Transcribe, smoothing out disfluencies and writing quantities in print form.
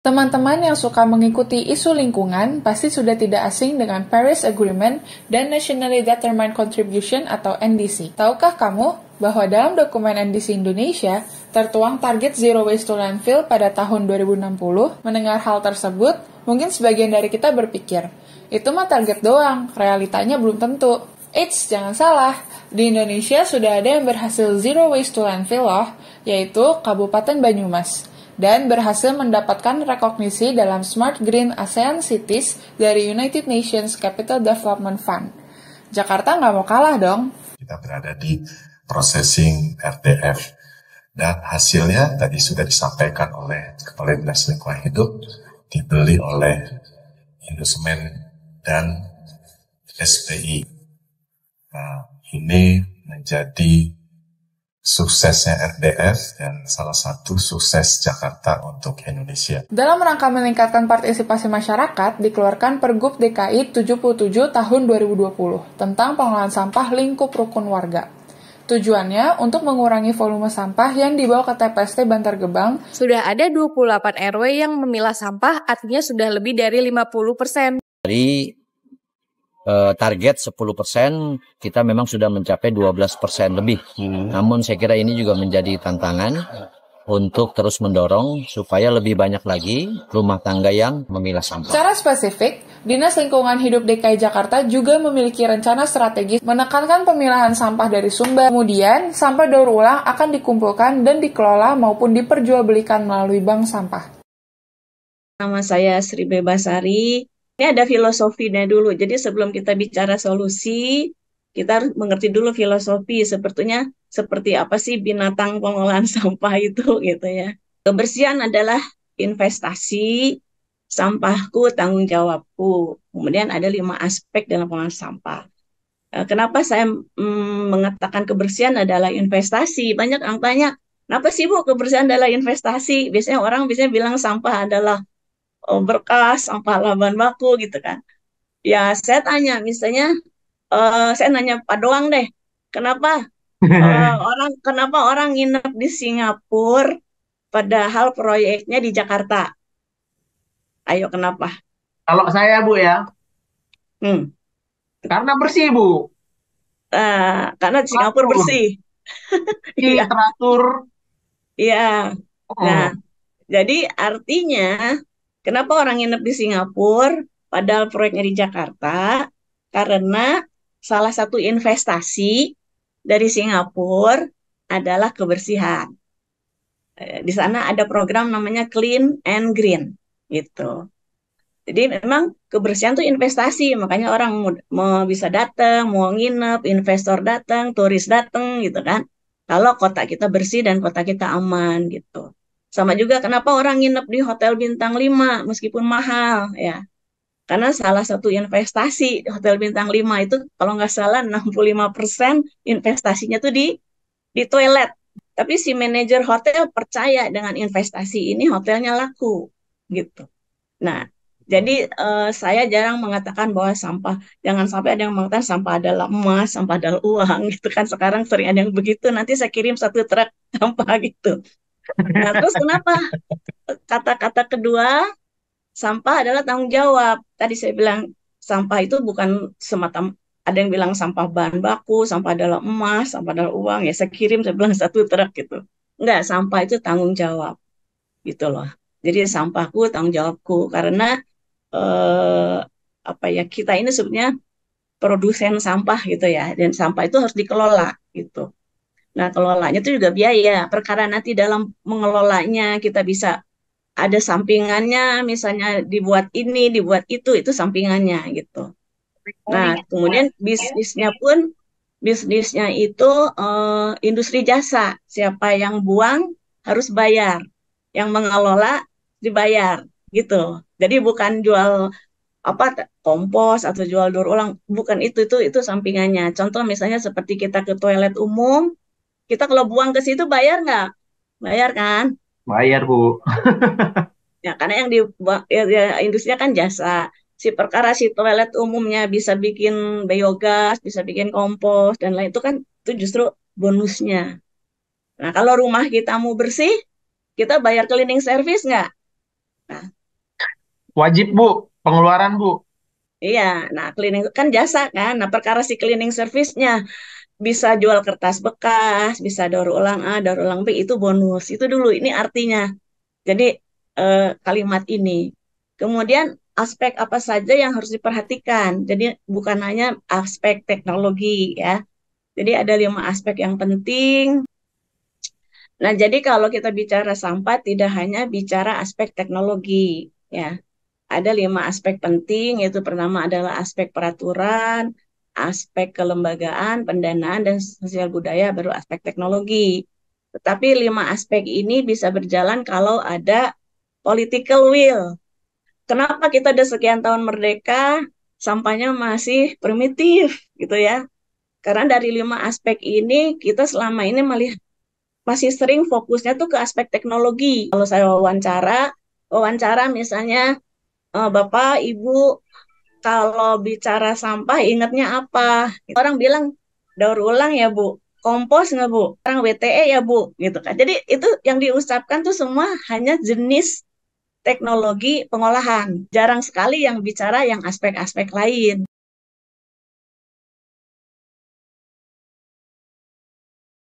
Teman-teman yang suka mengikuti isu lingkungan pasti sudah tidak asing dengan Paris Agreement dan Nationally Determined Contribution atau NDC. Tahukah kamu bahwa dalam dokumen NDC Indonesia tertuang target Zero Waste to Landfill pada tahun 2060? Mendengar hal tersebut, mungkin sebagian dari kita berpikir, itu mah target doang, realitanya belum tentu. Eits, jangan salah, di Indonesia sudah ada yang berhasil Zero Waste to Landfill loh, yaitu Kabupaten Banyumas, dan berhasil mendapatkan rekognisi dalam Smart Green ASEAN Cities dari United Nations Capital Development Fund. Jakarta nggak mau kalah dong. Kita berada di processing RDF, dan hasilnya tadi sudah disampaikan oleh Kepala Dinas Lingkungan Hidup, dibeli oleh Indosemen dan SPI. Nah, ini menjadi suksesnya RDF dan salah satu sukses Jakarta untuk Indonesia. Dalam rangka meningkatkan partisipasi masyarakat, dikeluarkan Pergub DKI 77 tahun 2020 tentang pengelolaan sampah lingkup rukun warga. Tujuannya untuk mengurangi volume sampah yang dibawa ke TPST Bantar Gebang. Sudah ada 28 RW yang memilah sampah, artinya sudah lebih dari 50%. Dari target 10%, kita memang sudah mencapai 12% lebih. Namun saya kira ini juga menjadi tantangan untuk terus mendorong supaya lebih banyak lagi rumah tangga yang memilah sampah. Secara spesifik, Dinas Lingkungan Hidup DKI Jakarta juga memiliki rencana strategis menekankan pemilahan sampah dari sumber. Kemudian, sampah daur ulang akan dikumpulkan dan dikelola maupun diperjualbelikan melalui bank sampah. Nama saya Sri Bebasari. Ini ada filosofinya dulu. Jadi sebelum kita bicara solusi, kita harus mengerti dulu filosofi. Seperti apa sih binatang pengolahan sampah itu gitu ya. Kebersihan adalah investasi, sampahku tanggung jawabku. Kemudian ada 5 aspek dalam pengolahan sampah. Kenapa saya mengatakan kebersihan adalah investasi? Banyak orang tanya, kenapa sih Bu kebersihan adalah investasi? Biasanya orang bilang sampah adalah berkas, sampah bahan baku gitu kan. Ya saya tanya misalnya, saya nanya Pak Doang deh, kenapa orang nginep di Singapura padahal proyeknya di Jakarta? Ayo kenapa? Kalau saya Bu ya, karena bersih Bu. Karena di Singapura bersih. Iya. Teratur. Iya. Nah, jadi artinya kenapa orang nginep di Singapura padahal proyeknya di Jakarta? Karena salah satu investasi dari Singapura adalah kebersihan. Di sana ada program namanya Clean and Green gitu. Jadi memang kebersihan itu investasi, makanya orang mau bisa datang, mau nginep, investor datang, turis datang gitu kan. Kalau kota kita bersih dan kota kita aman gitu. Sama juga kenapa orang nginep di hotel bintang 5 meskipun mahal ya. Karena salah satu investasi hotel bintang 5 itu kalau nggak salah 65% investasinya tuh di toilet. Tapi si manajer hotel percaya dengan investasi ini hotelnya laku gitu. Nah, jadi saya jarang mengatakan bahwa sampah, jangan sampai ada yang mengatakan sampah adalah emas, sampah adalah uang gitu kan. Sekarang sering ada yang begitu, nanti saya kirim 1 truk sampah gitu. Nah, terus kenapa kata-kata kedua, sampah adalah tanggung jawab. Tadi saya bilang sampah itu bukan semata, ada yang bilang sampah bahan baku, sampah adalah emas, sampah adalah uang. Ya saya kirim, saya bilang 1 truk gitu. Enggak, sampah itu tanggung jawab gitu loh. Jadi sampahku tanggung jawabku karena kita ini sebenarnya produsen sampah gitu ya, dan sampah itu harus dikelola gitu. Nah, kelolanya itu juga biaya. Perkara nanti dalam mengelolanya kita bisa ada sampingannya, misalnya dibuat ini, dibuat itu sampingannya gitu. Nah, kemudian bisnisnya itu industri jasa. Siapa yang buang harus bayar, yang mengelola dibayar gitu. Jadi bukan jual kompos atau jual daur ulang, bukan itu sampingannya. Contoh misalnya seperti kita ke toilet umum, kita kalau buang ke situ bayar nggak? Bayar kan? Bayar Bu. Ya karena yang industrinya kan jasa. Si toilet umumnya bisa bikin biogas, bisa bikin kompos dan lain itu kan itu justru bonusnya. Nah kalau rumah kita mau bersih, kita bayar cleaning service nggak? Nah, Wajib Bu, pengeluaran Bu. iya, nah cleaning kan jasa kan. Nah, perkara si cleaning service-nya bisa jual kertas bekas, bisa daur ulang A, daur ulang B, itu bonus. Itu dulu, ini artinya. Jadi kalimat ini. Kemudian aspek apa saja yang harus diperhatikan. Jadi bukan hanya aspek teknologi ya. Jadi ada 5 aspek yang penting. Nah, jadi kalau kita bicara sampah tidak hanya bicara aspek teknologi ya. Ada 5 aspek penting, yaitu pertama adalah aspek peraturan, aspek kelembagaan, pendanaan, dan sosial budaya, baru aspek teknologi. Tetapi 5 aspek ini bisa berjalan kalau ada political will. Kenapa kita udah sekian tahun merdeka, sampahnya masih primitif gitu ya? Karena dari 5 aspek ini, kita selama ini masih sering fokusnya tuh ke aspek teknologi. Kalau saya wawancara misalnya, Bapak, Ibu, kalau bicara sampah ingatnya apa? Orang bilang daur ulang ya Bu, kompos nggak Bu, orang WTE ya Bu, gitu kan. Jadi itu yang diucapkan tuh semua hanya jenis teknologi pengolahan. Jarang sekali yang bicara yang aspek-aspek lain.